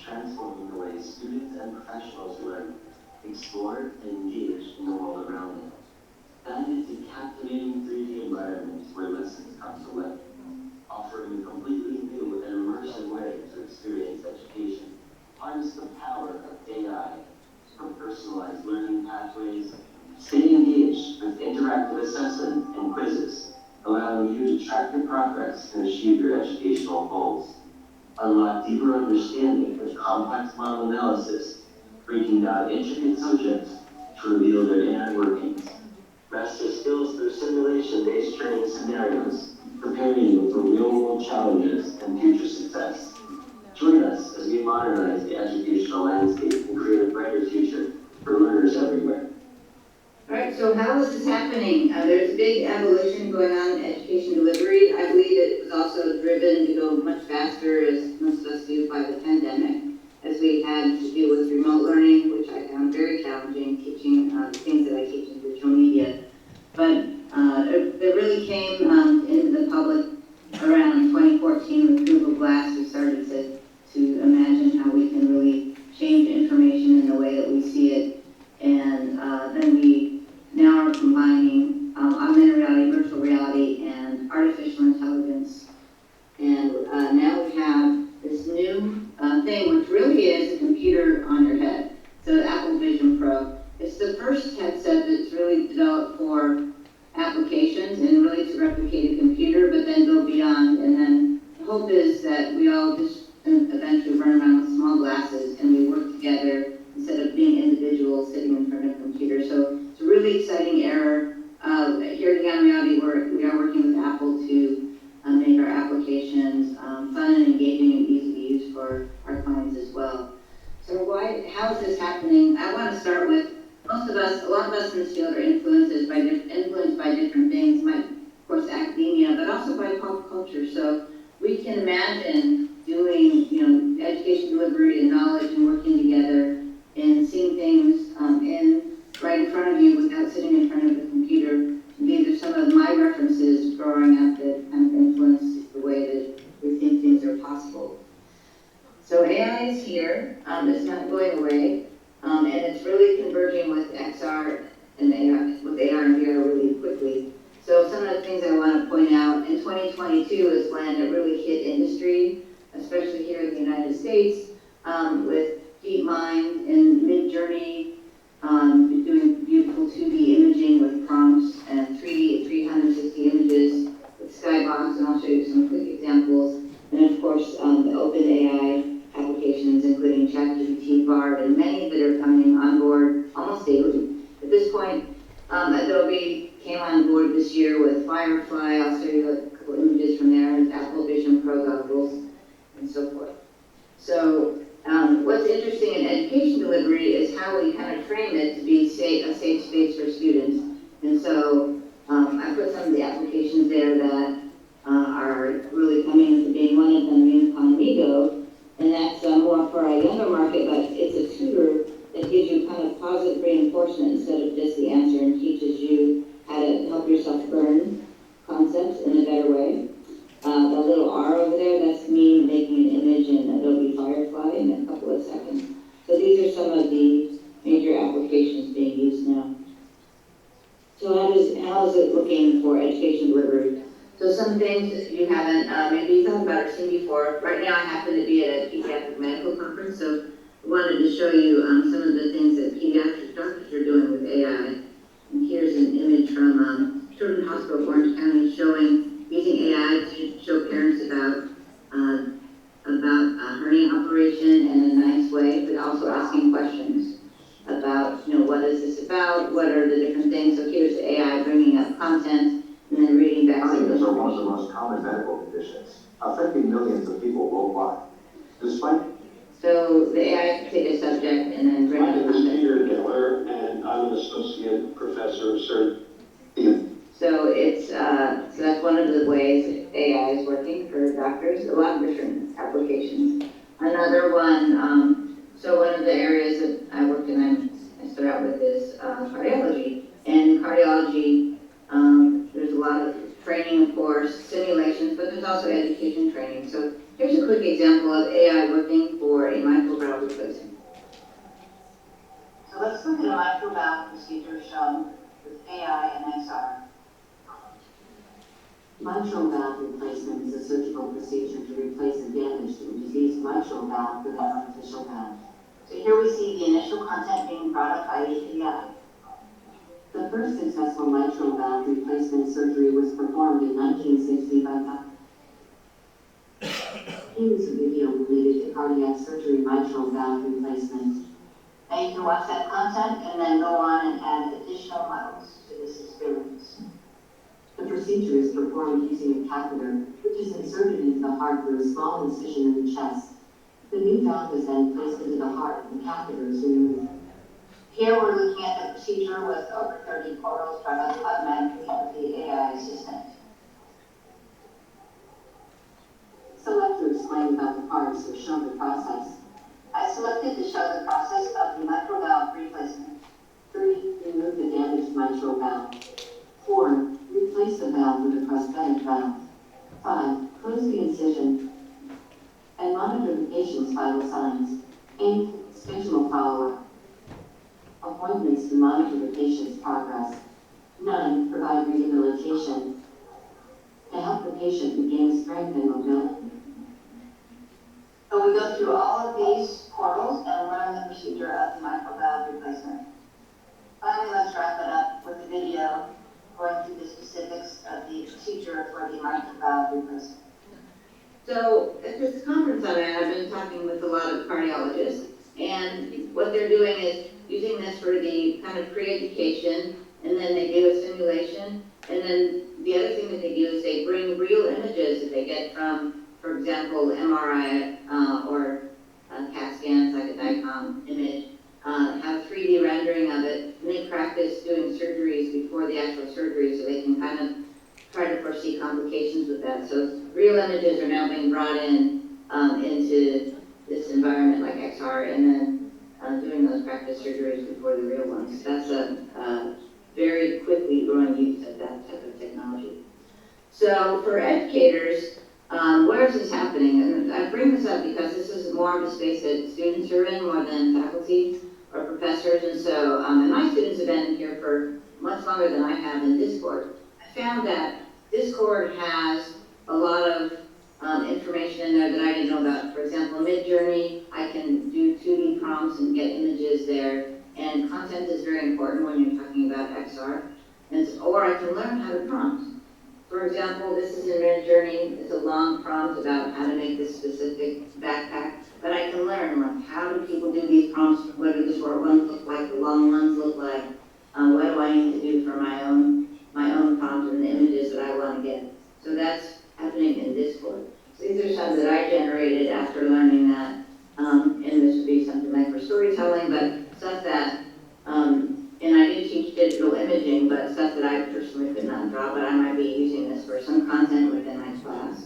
transforming the way students and professionals learn, explore, and engage in the world around them. That is a captivating 3D environment where lessons come to life, offering a completely new and immersive way to experience education. Harness the power of AI for personalized learning pathways. Stay engaged with interactive assessment and quizzes, allowing you to track your progress and achieve your educational goals. Unlock deeper understanding with complex model analysis, breaking down intricate subjects to reveal their inner workings. Master skills through simulation-based training scenarios, preparing you for real-world challenges and future success. Join us as we modernize the educational landscape and create a brighter future for learners everywhere. All right, so how is this happening? There's a big evolution going on in education delivery. I believe it was also driven to go much faster, as most of us do, by the pandemic, as we had to deal with remote learning, which I found very challenging, teaching the things that I teach in virtual media. But it really came into the public around 2014 with Google Glass. We started to imagine how we can really change information in the way that we see it. And then we now are combining augmented reality, virtual reality, and artificial intelligence. And now we have this new thing, which really is a computer on your head. So the Apple Vision Pro. It's the first headset that's really developed for applications and really to replicate a computer, but then go beyond. And then the hope is that we all just eventually run around with small glasses and we work together instead of being individuals sitting in front of a computer. So it's a really exciting era. Here at Gamma Reality, we are working with Apple to make our applications fun and engaging and easy to use for our clients as well. So how is this happening? I want to start with a lot of us in this field are influenced by different things, of course academia, but also by pop culture. So we can imagine doing, education delivery and knowledge and working together and seeing things right in front of you without sitting in front of the computer. And these are some of my references growing up that kind of influenced the way that we think things are possible. So AI is here. It's not going away. And it's really converging with XR and AR, with AR and VR really quickly. So some of the things I want to point out, in 2022 is when it really hit industry, especially here in the United States, with DeepMind and Midjourney, doing beautiful 2D imaging with prompts and 360 images with Skybox, and I'll show you some quick examples. And of course, the OpenAI applications, including ChatGPT, Bard, and many that are coming on board almost daily. At this point, Adobe came on board this year with Firefly. I'll show you a couple images from there, Apple Vision Pro goggles, and so forth. So what's interesting in education delivery is how we kind of frame it to be a safe space for students. And so I put some of the applications there that are really coming into being. One of them, Unicorn Amigo, and that's more for a younger market, but it's a tutor that gives you kind of positive reinforcement instead of just the answer, and teaches you how to help yourself learn concepts in a better way. The little R over there, that's me making an image in Adobe Firefly in a couple of seconds. So these are some of the major applications being used now. So how is it looking for education delivery? So some things that you haven't maybe thought about or seen before. Right now I happen to be at a pediatric medical conference, so I wanted to show you some of the things that pediatric doctors are doing with AI. And here's an image from Children's Hospital of Orange County showing using AI to show parents about hernia operation in a nice way, but also asking questions about, what is this about? What are the different things? So here's the AI bringing up content and then reading back some Hernias are information. one of the most common medical conditions, affecting millions of people worldwide. Despite So the AI can take a subject and then bring My up name is content. Peter Geller, and I'm an associate professor of surgery. So so that's one of the ways that AI is working for doctors. A lot of different applications. Another one. So one of the areas that I work in, I start out with is cardiology. And in cardiology, there's a lot of training, of course, simulations, but there's also education training. So here's a quick example of AI working for for a mitral valve replacement? So let's look at a mitral valve procedure shown with AI and XR. Mitral valve replacement is a surgical procedure to replace a damaged or diseased mitral valve with an artificial valve. So here we see the initial content being brought up by AI. The first successful mitral valve replacement surgery was performed in 1960 by Dr. Here's a video related to cardiac surgery mitral valve replacement. Now you can watch that content and then go on and add additional levels to this experience. The procedure is performed using a catheter, which is inserted into the heart through a small incision in the chest. The new valve is then placed into the heart and the catheter is removed. Here we're looking at the procedure with over 30 portals brought up automatically with the AI assistant. Select to explain about the parts or show the process. I selected to show the process of the mitral valve replacement. 3. Remove the damaged mitral valve. 4. Replace the valve with a prosthetic valve. 5. Close the incision and monitor the patient's vital signs. 8. Schedule follow-up appointments to monitor the patient's progress. 9. Provide rehabilitation to help the patient regain strength and mobility. So we go through all of these portals and learn the procedure of the mitral valve replacement. Finally, let's wrap it up with a video going through the specifics of the procedure for the mitral valve replacement. So at this conference I'm at, I've been talking with a lot of cardiologists, and what they're doing is using this for the kind of pre-education, and then they do a simulation, and then the other thing that they do is they bring real images that they get from, for example, MRI or CAT scans, like a DICOM image, have 3D rendering of it, and they practice doing surgeries before the actual surgery so they can kind of try to foresee complications with that. So real images are now being brought in into this environment like XR, and then doing those practice surgeries before the real ones. That's a very quickly growing use of that type of technology. So for educators, where is this happening? And I bring this up because this is more of a space that students are in more than faculty or professors, and so and my students have been here for much longer than I have in Discord. I found that Discord has a lot of information in there that I didn't know about. For example, Midjourney, I can do 2D prompts and get images there, and content is very important when you're talking about XR. Or I can learn how to prompt. For example, this is in Midjourney. It's a long prompt about how to make this specific backpack, but I can learn, like, how do people do these prompts? What do the short ones look like? The long ones look like? What do I need to do for my own prompt and the images that I want to get? So that's happening in Discord. So these are some that I generated after learning that, and this would be something like for storytelling, but stuff that, and I do teach digital imaging, but stuff that I personally could not draw, but I might be using this for some content within my class.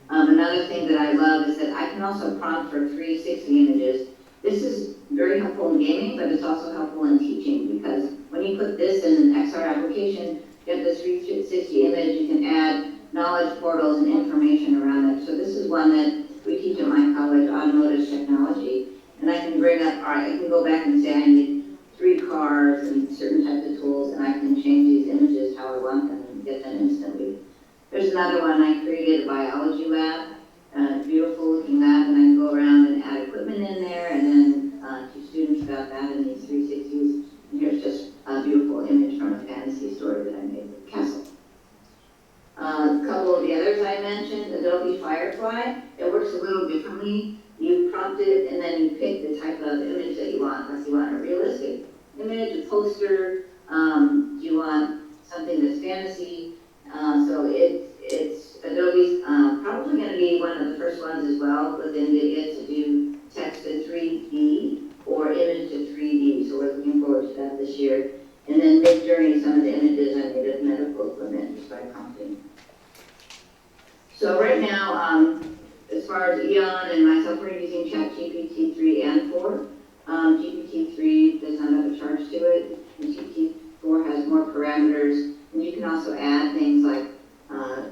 Another thing that I love is that I can also prompt for 360 images. This is very helpful in gaming, but it's also helpful in teaching, because when you put this in an XR application, you have this 360 image, you can add knowledge portals and information around it. So this is one that we teach at my college, automotive technology, and I can bring up, all right, I can go back and say I need 3 cars and certain types of tools, and I can change these images how I want them and get them instantly. There's another one I created, a biology lab, a beautiful looking lab, and I can go around and add equipment in there and then teach students about that in these 360s. And here's just a beautiful image from a fantasy story that I made with Castle. A couple of the others I mentioned, Adobe Firefly, it works a little differently. You prompt it and then you pick the type of image that you want. Like, you want a realistic image, a poster, do you want something that's fantasy? So it's Adobe's probably going to be one of the first ones as well with NVIDIA to do text to 3D or image to 3D. So we're looking forward to that this year. And then Midjourney, some of the images I made of medical equipment just by prompting. So right now, as far as Eon and myself, we're using ChatGPT 3 and 4. GPT-3 does not have a charge to it, and GPT-4 has more parameters. And you can also add things like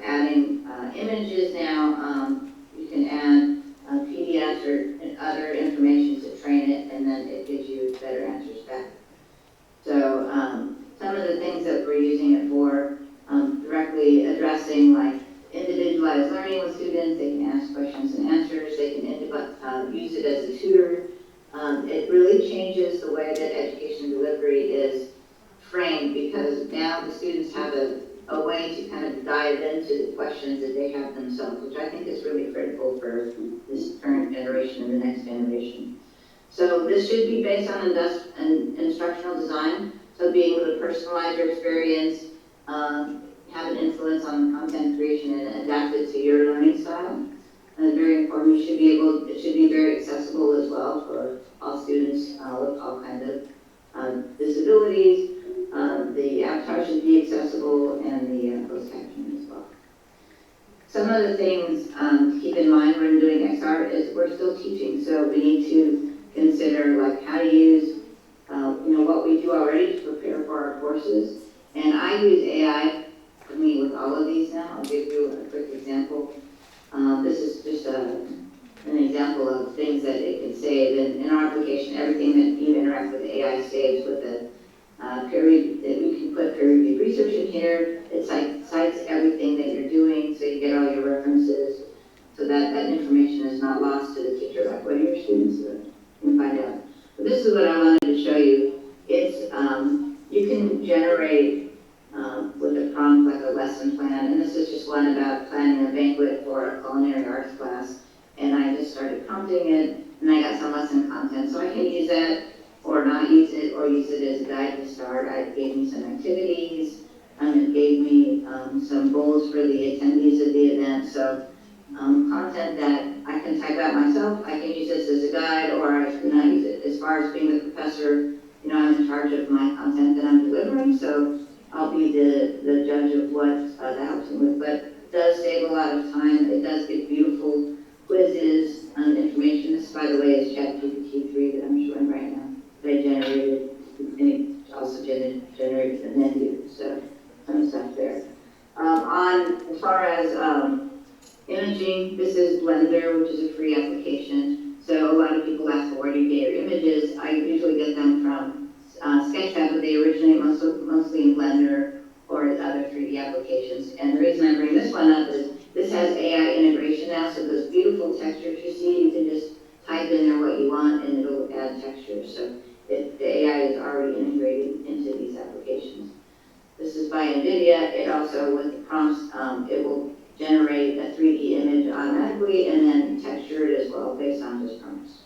adding images now. You can add PDFs or other information to train it, and then it gives you better answers back. So some of the things that we're using it for, directly addressing like individualized learning with students. They can ask questions and answers. They can use it as a tutor. It really changes the way that education delivery is framed, because now the students have a way to kind of dive into the questions that they have themselves, which I think is really critical for this current generation and the next generation. So this should be based on instructional design, so being able to personalize your experience, have an influence on content creation and adapt it to your learning style. And very important, it should be very accessible as well for all students with all kinds of disabilities. The avatar should be accessible, and the closed captioning as well. Some of the things to keep in mind when doing XR is we're still teaching, so we need to consider like how to use what we do already to prepare for our courses. And I use AI for me with all of these now. I'll give you a quick example. This is just an example of things that it can save. And in our application, everything that you interact with AI saves with a we can put peer-reviewed research in here. It cites everything that you're doing, so you get all your references, so that information is not lost to the teacher. Like, what are your students can find out. But this is what I wanted to show you. It's you can generate with a prompt like a lesson plan, and this is just one about planning a banquet for a culinary arts class. And I just started prompting it, and I got some lesson content, so I can use that or not use it, or use it as a guide to start. It gave me some activities, it gave me some goals for the attendees of the event. So content that I can type out myself, I can use this as a guide, or I can not use it. As far as being the professor, I'm in charge of my content that I'm delivering, so I'll be the judge of what that helps me with. But it does save a lot of time. It does give beautiful quizzes and information. This, by the way, is ChatGPT 3 that I'm showing right now. They generated, and it also generated the menu, so some stuff there. As far as imaging, this is Blender, which is a free application. So a lot of people ask, well, where do you get your images? I usually get them from Sketchfab, but they originate mostly in Blender or other 3D applications. And the reason I bring this one up is this has AI integration now, so those beautiful textures you see, you can just type in there what you want and it'll add textures. So the AI is already integrated into these applications. This is by NVIDIA. It also, with the prompts, it will generate a 3D image automatically and then texture it as well based on just prompts.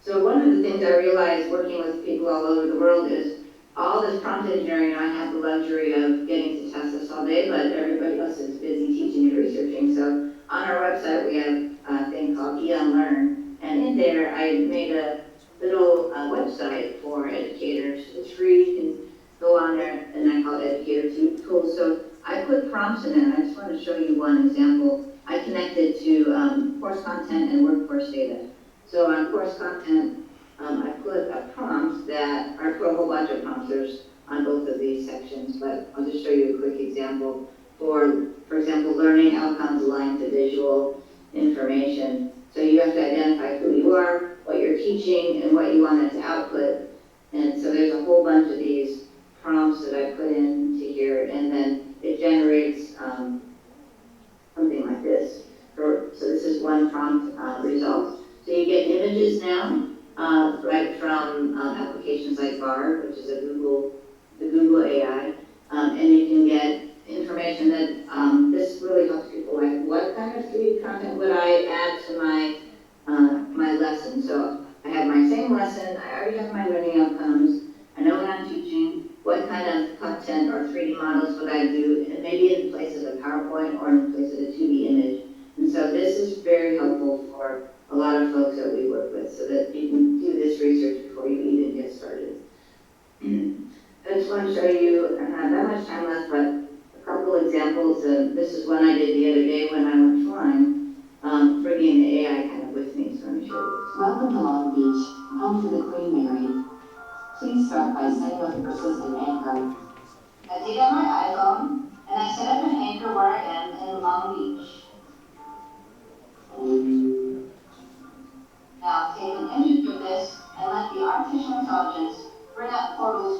So one of the things I realized working with people all over the world is all this prompt engineering. I have the luxury of getting to test this all day, but everybody else is busy teaching and researching. So on our website, we have a thing called eUnlearn, and in there I made a little website for educators. It's free. You can go on there, and I call it Educator Tools. So I put prompts in there. I just want to show you one example. I connected to course content and workforce data. So on course content, I put a prompt that, or put a whole bunch of prompts there's on both of these sections, but I'll just show you a quick example. For example, learning outcomes aligned to visual information. So you have to identify who you are, what you're teaching, and what you want it to output. And so there's a whole bunch of these prompts that I put into here, and then it generates something like this. So this is one prompt result. So you get images now, right from applications like Bard, which is the Google AI, and you can get information that this really helps people. Like, what kind of 3D content would I add to my lesson? So I have my same lesson. I already have my learning outcomes. I know what I'm teaching. What kind of content or 3D models would I do? And maybe in place of a PowerPoint or in place of a 2D image. And so this is very helpful for a lot of folks that we work with, so that you can do this research before you even get started. I just want to show you, I don't have that much time left, but a couple examples. This is one I did the other day when I went flying, bringing the AI kind of with me, so let me show you this. Welcome to Long Beach, home to the Queen Mary. Please start by setting up a persistent anchor. I did on my iPhone, and I set up an anchor where I am in Long Beach.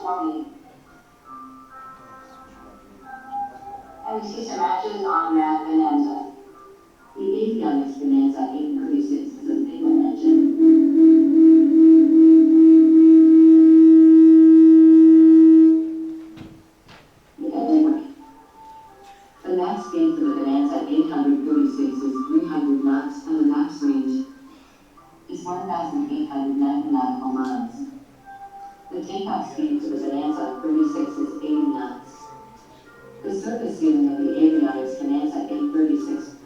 2020. And we see some matches on that bonanza. The avionics bonanza increases as a single mention. The max speed for the bonanza 836 is 300 knots, and the max range is 1,890 nautical miles. The takeoff speed for the bonanza 36 is 80 knots. The surface ceiling of the avionics bonanza 836.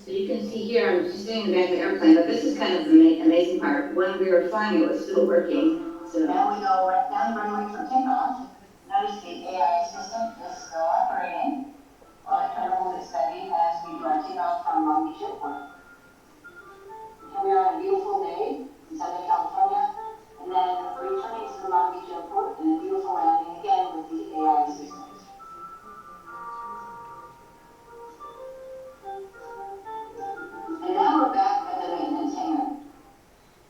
So you can see here, I'm just sitting in the back of the airplane, but this is kind of the amazing part. When we were flying, it was still working. So now we go right down the runway for takeoff. Notice the AI system is still operating. While I try to hold it steady as we do our takeoff from Long Beach Airport. Here we are on a beautiful day in Southern California, and then returning to the Long Beach Airport and a beautiful landing again with the AI systems. And now we're back at the maintenance hangar.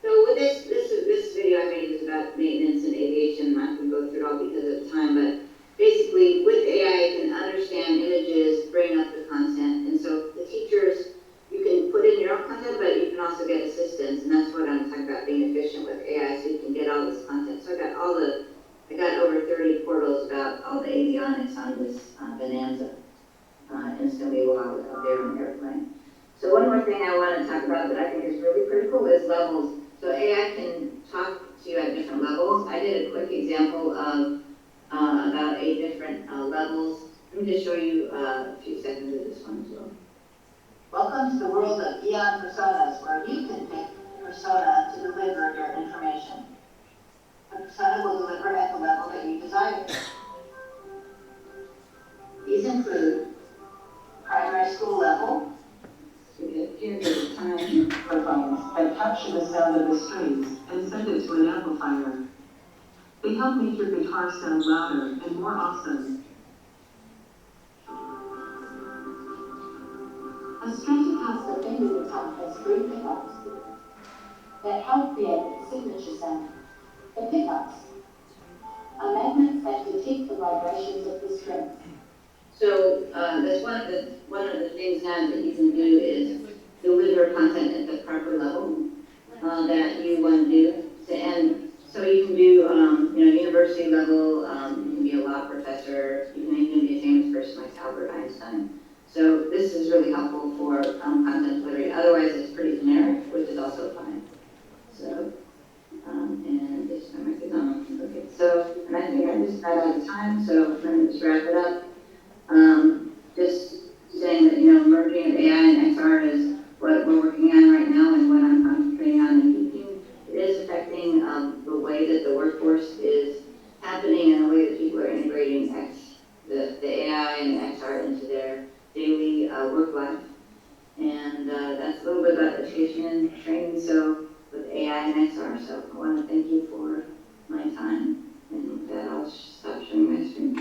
So with this video I made was about maintenance and aviation. I'm not going to go through it all because of time, but basically with AI it can understand images, bring up the content, and so the teachers, you can put in your own content, but you can also get assistance, and that's what I'm talking about, being efficient with AI, so you can get all this content. So I got over 30 portals about all the avionics on this bonanza instantly while I was out there on the airplane. So one more thing I want to talk about that I think is really pretty cool is levels. So AI can talk to you at different levels. I did a quick example of about 8 different levels. Let me just show you a few seconds of this one as well. Welcome to the world of Beyond Personas, where you can pick a persona to deliver your information. The persona will deliver at the level that you desire. These include primary school level, Microphones that capture the sound of the strings and send it to an amplifier. They help make your guitar sound louder and more awesome. A Stratocaster finger guitar has 3 pickups that help create a signature sound. The pickups are magnets that detect the vibrations of the strings. So that's one of the things now that you can do is deliver content at the proper level that you want to do. And so you can do university level, you can be a law professor, you can even be a famous person like Albert Einstein. So this is really helpful for content delivery. Otherwise it's pretty generic, which is also fine. So, and this my mic is on. Okay, so, and I think I just got out of time, so let me just wrap it up. Just saying that, merging of AI and XR is what we're working on right now and what I'm concentrating on and teaching. It is affecting the way that the workforce is happening and the way that people are integrating the AI and XR into their daily work life. And that's a little bit about education and training, so with AI and XR. So I want to thank you for my time. And with that, I'll stop showing my screen.